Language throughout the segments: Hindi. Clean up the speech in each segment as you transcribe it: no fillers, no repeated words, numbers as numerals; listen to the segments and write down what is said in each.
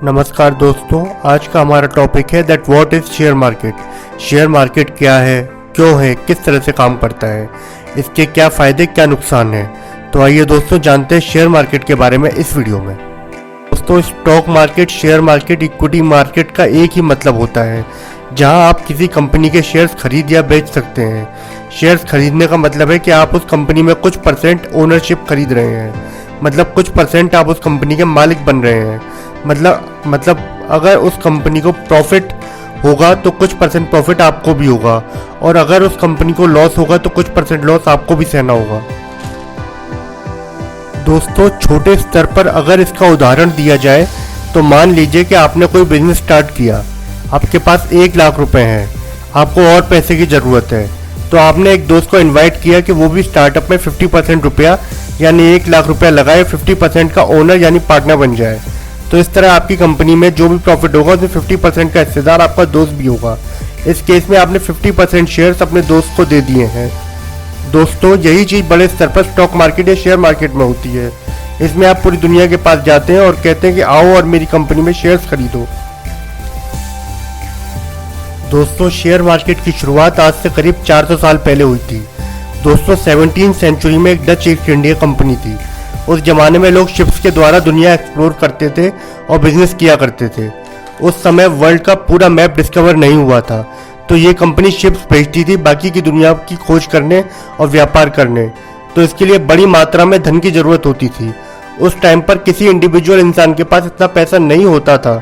नमस्कार दोस्तों, आज का हमारा टॉपिक है that what is share market. Share market क्या है, क्यों है, किस तरह से काम करता है, इसके क्या फ़ायदे क्या नुकसान है। तो आइए दोस्तों जानते हैं शेयर मार्केट के बारे में इस वीडियो में। दोस्तों, stock market, share market, equity market का एक ही मतलब होता है, जहां आप किसी कंपनी के शेयर्स खरीद या बेच सकते हैं। शेयर्स खरीदने का मतलब है कि आप उस कंपनी में कुछ परसेंट ओनरशिप खरीद रहे हैं, मतलब कुछ परसेंट आप उस कंपनी के मालिक बन रहे हैं। मतलब अगर उस कंपनी को प्रॉफिट होगा तो कुछ परसेंट प्रॉफिट आपको भी होगा, और अगर उस कंपनी को लॉस होगा तो कुछ परसेंट लॉस आपको भी सहना होगा। दोस्तों, छोटे स्तर पर अगर इसका उदाहरण दिया जाए तो मान लीजिए कि आपने कोई बिजनेस स्टार्ट किया, आपके पास 1 लाख रुपए हैं, आपको और पैसे की ज़रूरत है, तो आपने एक दोस्त को इनवाइट किया कि वो भी स्टार्टअप में 50% रुपया यानी 1 लाख रुपया लगाए, 50% का ओनर यानी पार्टनर बन जाए। तो इस तरह आपकी कंपनी में जो भी प्रॉफिट होगा उसमें 50% का हिस्सेदार आपका दोस्त भी होगा। इस केस में आपने 50% शेयर्स अपने दोस्त को दे दिए हैं। दोस्तों, यही चीज़ बड़े स्तर पर स्टॉक मार्केट या शेयर मार्केट में होती है। इसमें आप पूरी दुनिया के पास जाते हैं और कहते हैं कि आओ और मेरी कंपनी में शेयर्स खरीदो। दोस्तों, शेयर मार्केट की शुरुआत आज से करीब 400 साल पहले हुई थी। दोस्तों, 17वीं सेंचुरी में एक डच ईस्ट इंडिया कंपनी थी। उस जमाने में लोग शिप्स के द्वारा दुनिया एक्सप्लोर करते थे और बिजनेस किया करते थे। उस समय वर्ल्ड का पूरा मैप डिस्कवर नहीं हुआ था, तो ये कंपनी शिप्स भेजती थी बाकी की दुनिया की खोज करने और व्यापार करने। तो इसके लिए बड़ी मात्रा में धन की ज़रूरत होती थी। उस टाइम पर किसी इंडिविजुअल इंसान के पास इतना पैसा नहीं होता था,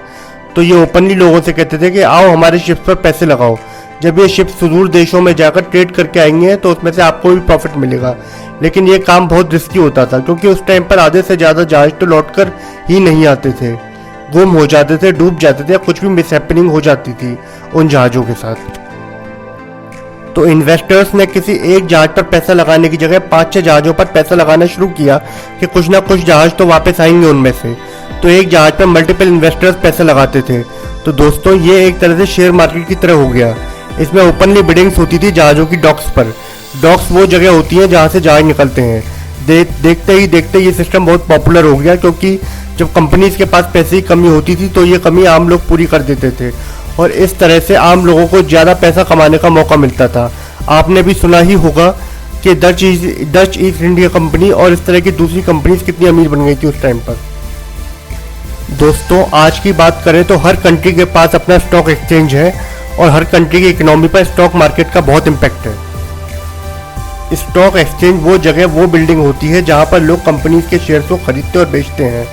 तो ये ओपनली लोगों से कहते थे कि आओ हमारे शिप्स पर पैसे लगाओ। जब ये शिप्स सुदूर देशों में जाकर ट्रेड करके आएंगे तो उसमें से आपको भी प्रॉफिट मिलेगा। लेकिन ये काम बहुत रिस्की होता था, क्योंकि उस टाइम पर आधे से ज़्यादा जहाज तो लौटकर ही नहीं आते थे, गुम हो जाते थे, डूब जाते थे, या कुछ भी मिसहैपनिंग हो जाती थी उन जहाज़ों के साथ। तो इन्वेस्टर्स ने किसी एक जहाज पर पैसा लगाने की जगह 5-6 जहाज़ों पर पैसा लगाना शुरू किया कि कुछ ना कुछ जहाज तो वापस आएंगे उनमें से। तो एक जहाज पर मल्टीपल इन्वेस्टर्स पैसे लगाते थे। तो दोस्तों, ये एक तरह से शेयर मार्केट की तरह हो गया। इसमें ओपनली बिडिंग्स होती थी जहाज़ों की डॉक्स पर। डॉक्स वो जगह होती है जहाँ से जहाज निकलते हैं। देखते ही देखते ये सिस्टम बहुत पॉपुलर हो गया, क्योंकि जब कंपनीज के पास पैसे की कमी होती थी तो ये कमी आम लोग पूरी कर देते थे, और इस तरह से आम लोगों को ज़्यादा पैसा कमाने का मौका मिलता था। आपने भी सुना ही होगा कि डच ईस्ट इंडिया कंपनी और इस तरह की दूसरी कंपनीज कितनी अमीर बन गई थी उस टाइम पर। दोस्तों, आज की बात करें तो हर कंट्री के पास अपना स्टॉक एक्सचेंज है, और हर कंट्री की इकोनॉमी पर स्टॉक मार्केट का बहुत इम्पैक्ट है। स्टॉक एक्सचेंज वो जगह, वो बिल्डिंग होती है जहां पर लोग कंपनीज के शेयर्स को खरीदते और बेचते हैं।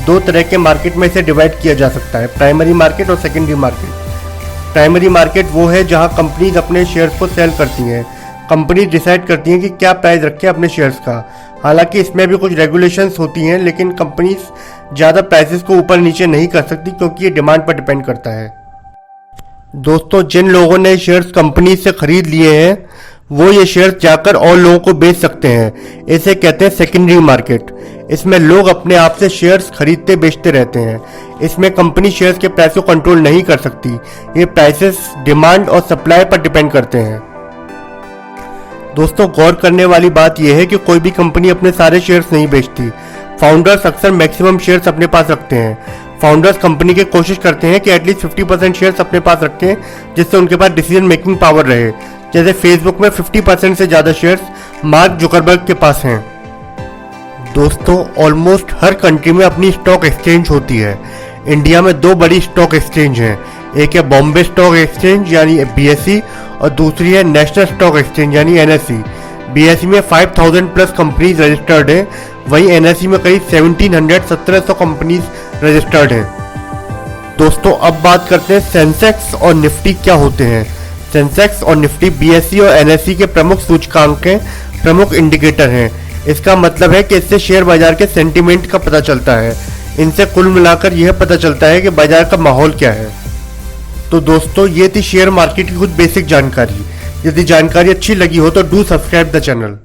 2 तरह के मार्केट में इसे डिवाइड किया जा सकता है, प्राइमरी मार्केट और सेकेंडरी मार्केट। प्राइमरी मार्केट वो है जहां कंपनीज अपने शेयर्स को सेल करती हैं। कंपनी डिसाइड करती हैं कि क्या प्राइस रखें अपने शेयर्स का। हालांकि इसमें भी कुछ रेगुलेशंस होती हैं, लेकिन कंपनीज ज़्यादा प्राइसेस को ऊपर नीचे नहीं कर सकती, क्योंकि ये डिमांड पर डिपेंड करता है। दोस्तों, जिन लोगों ने शेयर्स कंपनी से खरीद लिए हैं वो ये शेयर्स जाकर और लोगों को बेच सकते हैं। इसे कहते हैं सेकेंडरी मार्केट। इसमें लोग अपने आप से शेयर्स खरीदते बेचते रहते हैं। इसमें कंपनी शेयर्स के प्राइस को कंट्रोल नहीं कर सकती। ये प्राइसेस डिमांड और सप्लाई पर डिपेंड करते हैं। दोस्तों, गौर करने वाली बात यह है कि कोई भी कंपनी अपने सारे शेयर्स नहीं बेचती। फाउंडर्स अक्सर मैक्सिमम शेयर्स अपने पास रखते हैं। फाउंडर्स कंपनी की कोशिश करते हैं कि एटलीस्ट 50% शेयर्स अपने पास रखें, जिससे उनके पास डिसीजन मेकिंग पावर रहे। जैसे फेसबुक में 50% से ज़्यादा शेयर्स मार्क जुकरबर्ग के पास हैं। दोस्तों, ऑलमोस्ट हर कंट्री में अपनी स्टॉक एक्सचेंज होती है। इंडिया में 2 बड़ी स्टॉक एक्सचेंज हैं। एक है बॉम्बे स्टॉक एक्सचेंज यानी BSE, और दूसरी है नेशनल स्टॉक एक्सचेंज यानी NSE। BSE में 5000 प्लस कंपनीज रजिस्टर्ड हैं, वहीं NSE में करीब 1700 कंपनीज रजिस्टर्ड हैं। दोस्तों, अब बात करते हैं सेंसेक्स और निफ्टी क्या होते हैं। सेंसेक्स और निफ्टी BSE और NSE के प्रमुख सूचकांक हैं, प्रमुख इंडिकेटर हैं। इसका मतलब है कि इससे शेयर बाजार के सेंटीमेंट का पता चलता है। इनसे कुल मिलाकर यह पता चलता है कि बाजार का माहौल क्या है। तो दोस्तों, ये थी शेयर मार्केट की कुछ बेसिक जानकारी। यदि जानकारी अच्छी लगी हो तो डू सब्सक्राइब द चैनल।